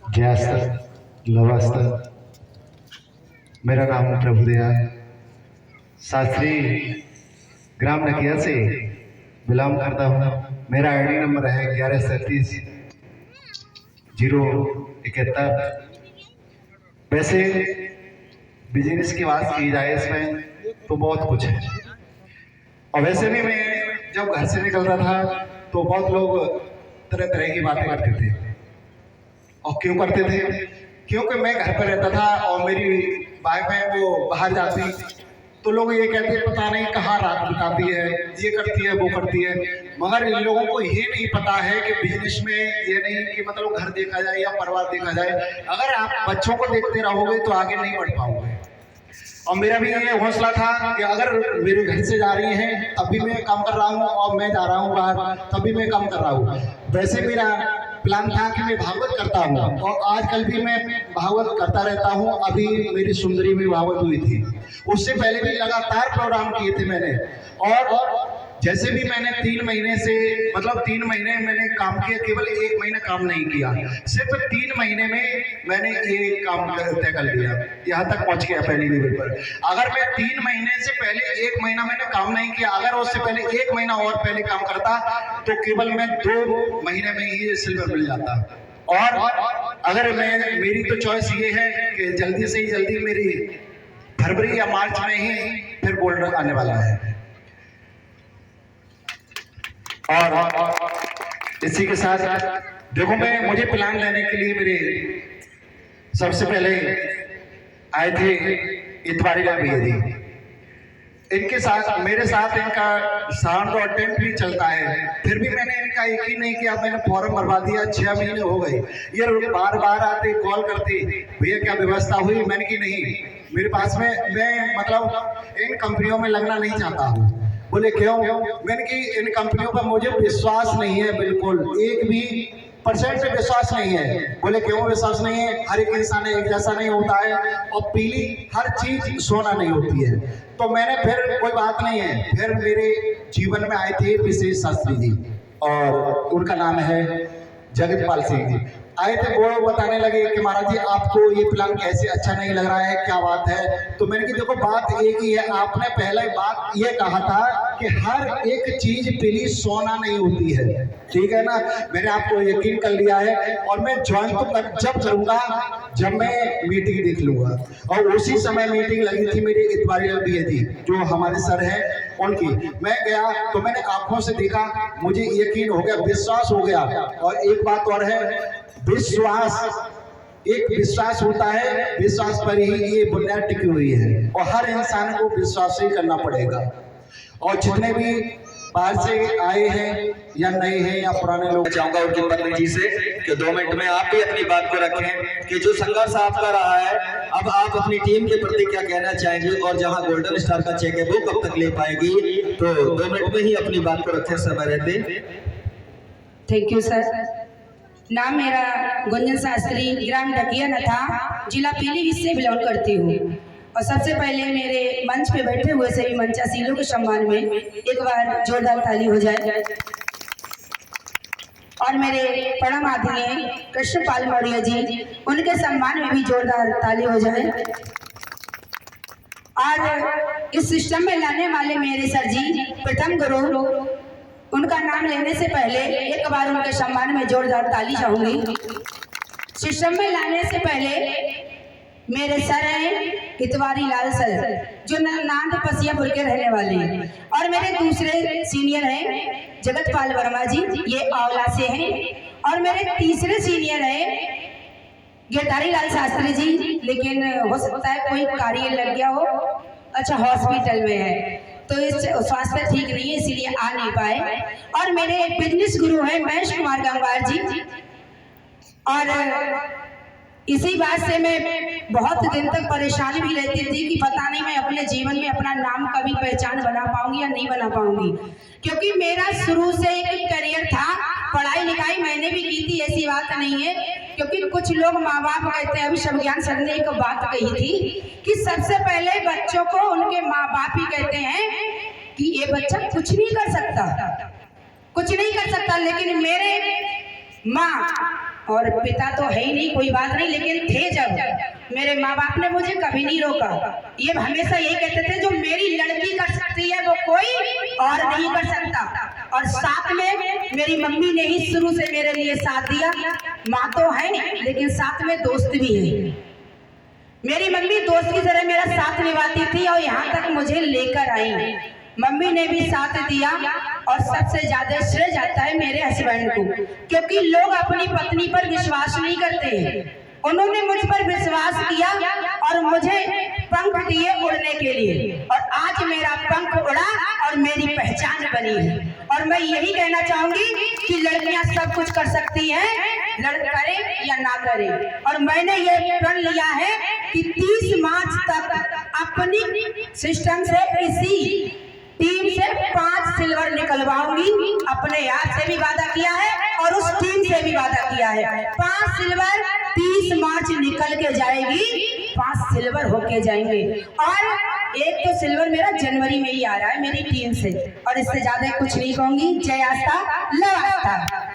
जयास्तर लवास्तर। मेरा नाम प्रभुदयाल शास्त्री ग्राम नकिया से बिलोंग करता हूँ। मेरा आईडी नंबर है 1137-071। वैसे बिजनेस की बात की जाए इसमें तो बहुत कुछ है। और वैसे भी मैं जब घर से निकलता था तो बहुत लोग तरह तरह की बातें करते थे। और क्यों करते थे? क्योंकि मैं घर पर रहता था और मेरी वाइफ है वो बाहर जाती, तो लोग ये कहते हैं पता नहीं कहाँ रात बिताती है, ये करती है वो करती है। मगर इन लोगों को ये नहीं पता है कि बिजनेस में ये नहीं कि मतलब घर देखा जाए या परिवार देखा जाए। अगर आप बच्चों को देखते रहोगे तो आगे नहीं बढ़ पाओगे। और मेरा भी ये हौसला था कि अगर मेरे घर से जा रही हैं तब भी मैं काम कर रहा हूँ, और मैं जा रहा हूँ बाहर तब भी मैं काम कर रहा हूँ। वैसे मेरा प्लान था कि मैं भागवत करता हूँ, और आजकल भी मैं भागवत करता रहता हूँ। अभी मेरी सुंदरी में भागवत हुई थी, उससे पहले भी लगातार प्रोग्राम किए थे मैंने। और जैसे भी मैंने 3 महीने से मतलब 3 महीने मैंने काम किया, केवल 1 महीना काम नहीं किया। सिर्फ 3 महीने में मैंने ये काम तय कर लिया, यहाँ तक पहुँच गया पहली लेवल पर। अगर मैं 3 महीने से पहले 1 महीना मैंने काम नहीं किया, अगर उससे पहले 1 महीना और पहले काम करता तो केवल मैं 2 महीने में ही सिल्वर मिल जाता। और अगर मेरी तो चॉइस ये है कि जल्दी से ही जल्दी मेरी फरवरी या मार्च में ही फिर गोल्ड आने वाला है। और इसी के साथ देखो, मुझे प्लान लेने के लिए मेरे सबसे पहले आए थे इतवारी लाल भैया जी। इनके साथ मेरे साथ इनका साउंड और टेंट भी चलता है, फिर भी मैंने इनका यकीन नहीं किया। मैंने फॉर्म भरवा दिया, 6 महीने हो गए। ये बार बार आते कॉल करते, भैया क्या व्यवस्था हुई? मैंने की नहीं, मेरे पास में मैं मतलब इन कंपनियों में लगना नहीं चाहता हूँ। बोले क्यों? मैंने कि इन कंपनियों पर मुझे विश्वास नहीं है, बिल्कुल 1% से विश्वास नहीं है। बोले क्यों विश्वास नहीं है? हर एक इंसान एक जैसा नहीं होता है, और पीली हर चीज सोना नहीं होती है। तो मैंने फिर कोई बात नहीं है, फिर मेरे जीवन में आए थे विशेष शास्त्री जी, और उनका नाम है जगतपाल सिंह जी। आए थे, वो बताने लगे कि महाराज जी आपको ये प्लान कैसे अच्छा नहीं लग रहा है, क्या बात है? तो मैंने कि देखो बात एक ही है, आपने पहले बात ये कहा था कि हर एक चीज पीली सोना नहीं होती है, ठीक है ना? मैंने आपको यकीन कर लिया है, और मैं ज्वाइन तो जब करूंगा जब मैं मीटिंग देख लूंगा। और उसी समय मीटिंग लगी थी मेरे इतवारी लाल भैया जी जो हमारे सर है उनकी। मैं गया तो मैंने आंखों से देखा, मुझे यकीन हो गया, विश्वास हो गया। और एक बात और है, विश्वास एक विश्वास होता है, विश्वास पर ही ये बुनियाद टिकी हुई है, और हर इंसान को विश्वास ही करना पड़ेगा। और जितने भी बाहर से आए हैं या नए हैं या पुराने लोग, चाहूंगा उनकी पत्नी जी से कि 2 मिनट में आप भी अपनी बात को रखें कि जो संघर्ष आपका रहा है, अब आप अपनी टीम के प्रति क्या कहना चाहेंगे, और जहां गोल्डन स्टार का चेक है वो कब तक ले पाएगी? तो 2 मिनट में ही अपनी बात को रखें समय रहते। Thank you sir. नाम मेरा गुंजन शास्त्री, ग्राम ढकिया नथा, जिला पीलीभीत से बिलोंग करती हूँ। और सबसे पहले मेरे मंच पे बैठे हुए सभी मंचासीलों के सम्मान में एक बार जोरदार ताली हो जाए। और मेरे परम आदरणीय कृष्णपाल मौर्य जी, उनके सम्मान में भी जोरदार ताली हो जाए। और इस सिस्टम में लाने वाले मेरे सर जी प्रथम गुरु, उनका नाम लेने से पहले एक बार उनके सम्मान में जोरदार ताली चाहूंगी। सिस्टम में लाने से पहले मेरे सर हैं इतवारी लाल सर, जो नांद पसियापुर के रहने वाले हैं। और मेरे दूसरे सीनियर हैं जगतपाल वर्मा जी, ये आंवला से हैं। और मेरे तीसरे सीनियर हैं गिरधारी लाल शास्त्री जी, लेकिन हो सकता है कोई कार्य लग गया हो, अच्छा हॉस्पिटल में है तो इस स्वास्थ्य ठीक नहीं है इसलिए आ नहीं पाए। और मेरे बिजनेस गुरु हैं महेश कुमार गंगवार जी। और इसी बात से मैं बहुत दिन तक परेशान भी रहती थी कि पता नहीं मैं अपने जीवन में अपना नाम कभी पहचान बना पाऊंगी या नहीं बना पाऊंगी, क्योंकि मेरा शुरू से एक करियर था। पढ़ाई लिखाई मैंने भी की थी, ऐसी बात नहीं है, क्योंकि कुछ लोग माँ बाप कहते हैं, अभी शब्ज्ञान सर ने एक बात कही थी कि सबसे पहले बच्चों को उनके माँ बाप ही कहते हैं कि ये बच्चा कुछ नहीं कर सकता, कुछ नहीं कर सकता, लेकिन मेरे माँ और पिता तो है ही नहीं, कोई बात नहीं, लेकिन थे जब मेरे माँ बाप ने मुझे कभी नहीं रोका। ये हमेशा यही कहते थे जो मेरी लड़की कर सकती है वो कोई और नहीं कर सकता। और साथ में मेरी मम्मी ने ही शुरू से मेरे लिए साथ दिया। माँ तो है लेकिन साथ में दोस्त भी है। मेरी मम्मी दोस्त की तरह मेरा साथ निभाती थी और यहाँ तक मुझे लेकर आई। मम्मी ने भी साथ दिया और सबसे ज्यादा श्रेय जाता है मेरे हस्बैंड को, क्योंकि लोग अपनी पत्नी पर विश्वास नहीं करते हैं। उन्होंने मुझ पर विश्वास किया और मुझे पंख दिए उड़ने के लिए, और आज मेरा पंख उड़ा और मेरी पहचान बनी है। और मैं यही कहना चाहूंगी कि लड़कियां सब कुछ कर सकती हैं, करे या ना करे। और मैंने ये प्रण लिया है कि 30 मार्च तक अपनी सिस्टम से इसी टीम से 5 सिल्वर निकलवाऊंगी। अपने आप से भी वादा किया है और उस टीम से भी वादा किया है। 5 सिल्वर 30 मार्च निकल के जाएगी, 5 सिल्वर होके जाएंगे। और एक तो सिल्वर मेरा जनवरी में ही आ रहा है मेरी टीम से, और इससे ज्यादा कुछ नहीं कहूंगी। जय आस्था, लव आस्था।